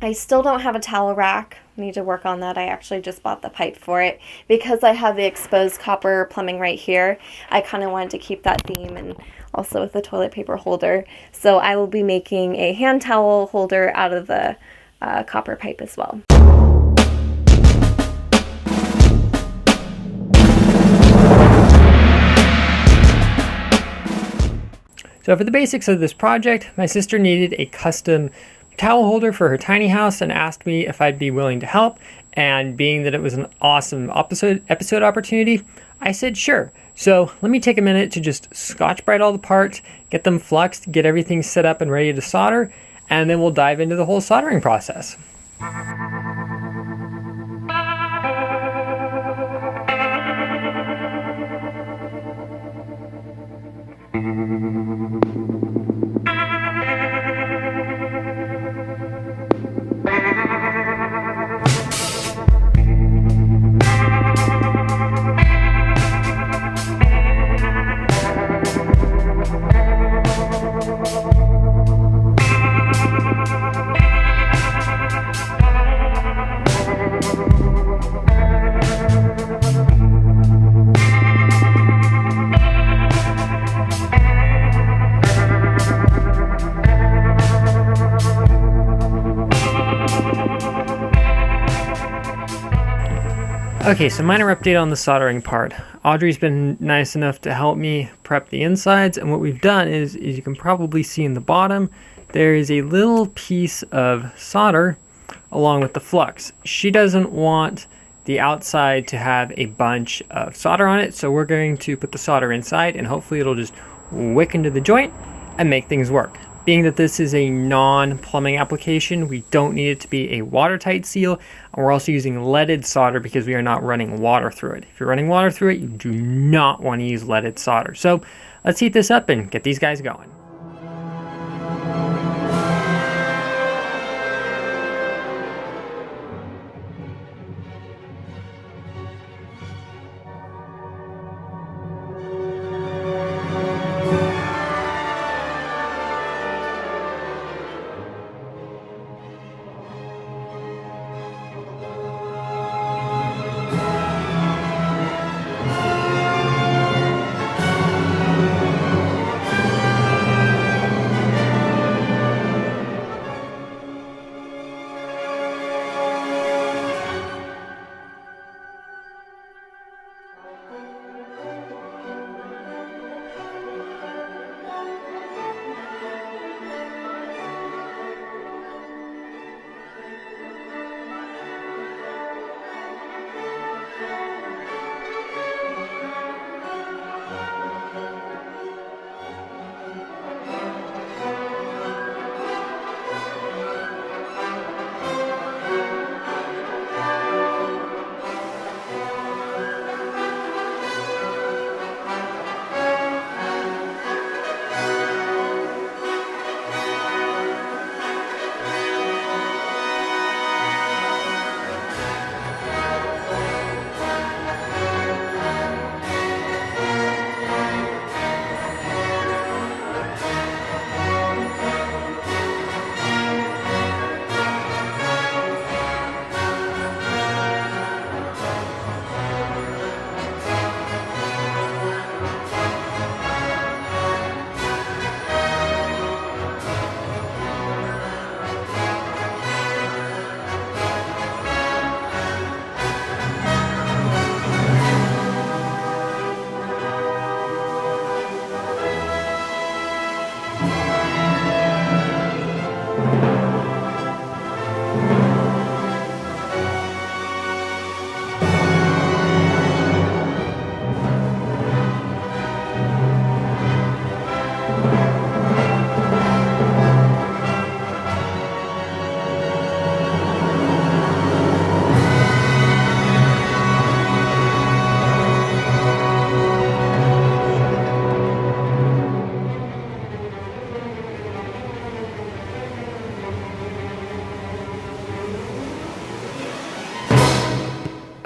I still don't have a towel rack. Need to work on that. I actually just bought the pipe for it. Because I have the exposed copper plumbing right here, I kind of wanted to keep that theme, and also with the toilet paper holder. So I will be making a hand towel holder out of the copper pipe as well. So for the basics of this project, my sister needed a custom towel holder for her tiny house and asked me if I'd be willing to help. And being that it was an awesome episode opportunity, I said sure. So let me take a minute to just Scotch-Brite all the parts, get them fluxed, get everything set up and ready to solder, and then we'll dive into the whole soldering process. Okay, so minor update on the soldering part. Audrey's been nice enough to help me prep the insides, and what we've done is you can probably see in the bottom, there is a little piece of solder along with the flux. She doesn't want the outside to have a bunch of solder on it, so we're going to put the solder inside and hopefully it'll just wick into the joint and make things work. Being that this is a non-plumbing application, we don't need it to be a watertight seal, and we're also using leaded solder because we are not running water through it. If you're running water through it, you do not want to use leaded solder. So let's heat this up and get these guys going.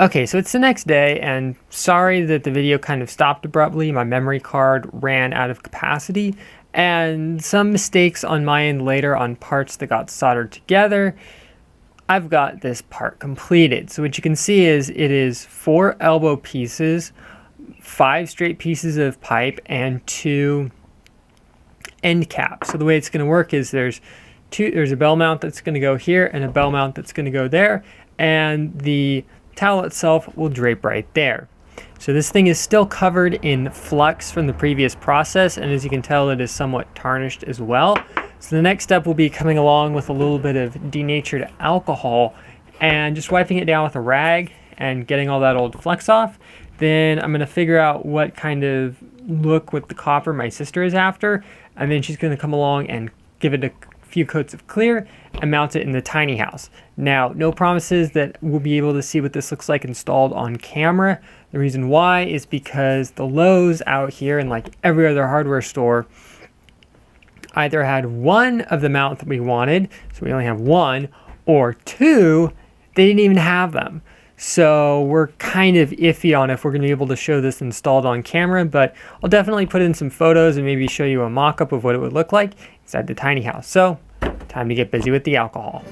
Okay, so it's the next day, and sorry that the video kind of stopped abruptly. My memory card ran out of capacity, and some mistakes on my end later on parts that got soldered together. I've got this part completed. So what you can see is it is 4 elbow pieces, 5 straight pieces of pipe, and 2 end caps. So the way it's going to work is there's a bell mount that's going to go here and a bell mount that's going to go there, and the towel itself will drape right there. So this thing is still covered in flux from the previous process, and as you can tell, it is somewhat tarnished as well. So the next step will be coming along with a little bit of denatured alcohol and just wiping it down with a rag and getting all that old flux off. Then I'm going to figure out what kind of look with the copper my sister is after, and then she's going to come along and give it a few coats of clear and mount it in the tiny house. Now, no promises that we'll be able to see what this looks like installed on camera. The reason why is because the Lowe's out here, and like every other hardware store, either had one of the mount that we wanted, so we only have one, or two, they didn't even have them. So we're kind of iffy on if we're going to be able to show this installed on camera, but I'll definitely put in some photos and maybe show you a mock-up of what it would look like inside the tiny house. So, time to get busy with the alcohol.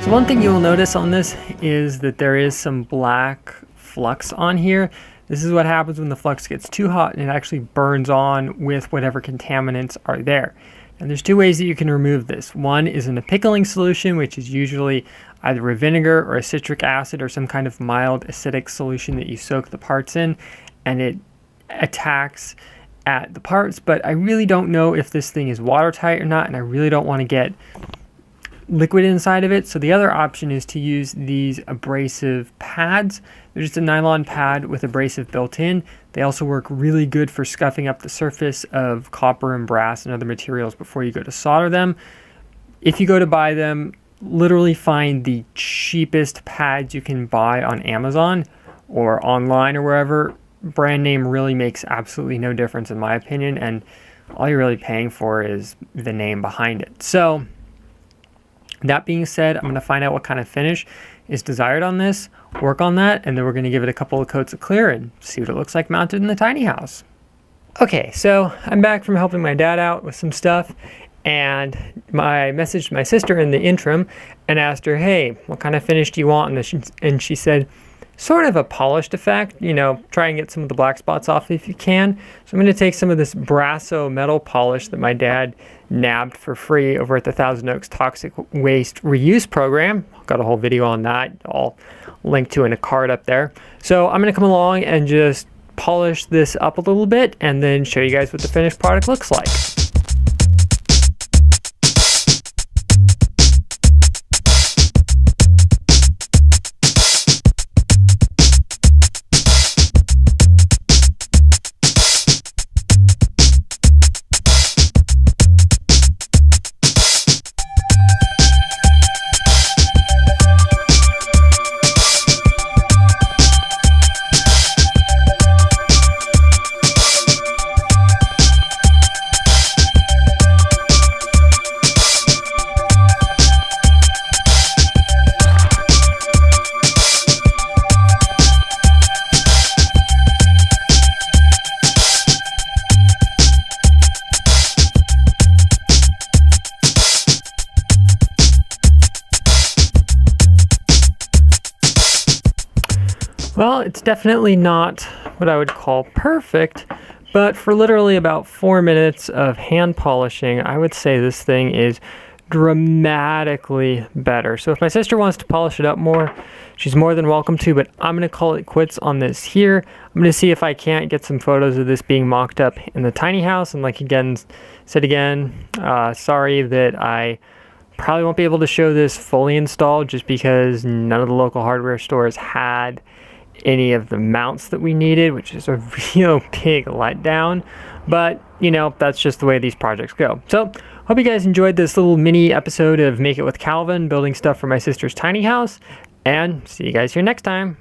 So one thing you'll notice on this is that there is some black flux on here. This is what happens when the flux gets too hot and it actually burns on with whatever contaminants are there. And there's 2 ways that you can remove this. One is in a pickling solution, which is usually either a vinegar or a citric acid or some kind of mild acidic solution that you soak the parts in, and it attacks at the parts. But I really don't know if this thing is watertight or not, and I really don't want to get liquid inside of it. So the other option is to use these abrasive pads. They're just a nylon pad with abrasive built in. They also work really good for scuffing up the surface of copper and brass and other materials before you go to solder them. If you go to buy them, literally find the cheapest pads you can buy on Amazon or online or wherever. Brand name really makes absolutely no difference in my opinion, and all you're really paying for is the name behind it. So that being said, I'm going to find out what kind of finish is desired on this, work on that, and then we're going to give it a couple of coats of clear and see what it looks like mounted in the tiny house. Okay, so I'm back from helping my dad out with some stuff, and I messaged my sister in the interim and asked her, hey, what kind of finish do you want on this? And she said, sort of a polished effect, you know, try and get some of the black spots off if you can. So I'm going to take some of this Brasso metal polish that my dad nabbed for free over at the Thousand Oaks Toxic Waste Reuse Program. I've got a whole video on that. I'll link to in a card up there. So I'm going to come along and just polish this up a little bit and then show you guys what the finished product looks like. Well, it's definitely not what I would call perfect, but for literally about 4 minutes of hand polishing, I would say this thing is dramatically better. So if my sister wants to polish it up more, she's more than welcome to, but I'm going to call it quits on this here. I'm going to see if I can't get some photos of this being mocked up in the tiny house. And like said again, sorry that I probably won't be able to show this fully installed just because none of the local hardware stores had any of the mounts that we needed, which is a real big letdown. But, you know, that's just the way these projects go. So, hope you guys enjoyed this little mini episode of Make It with Calvin, building stuff for my sister's tiny house. And see you guys here next time.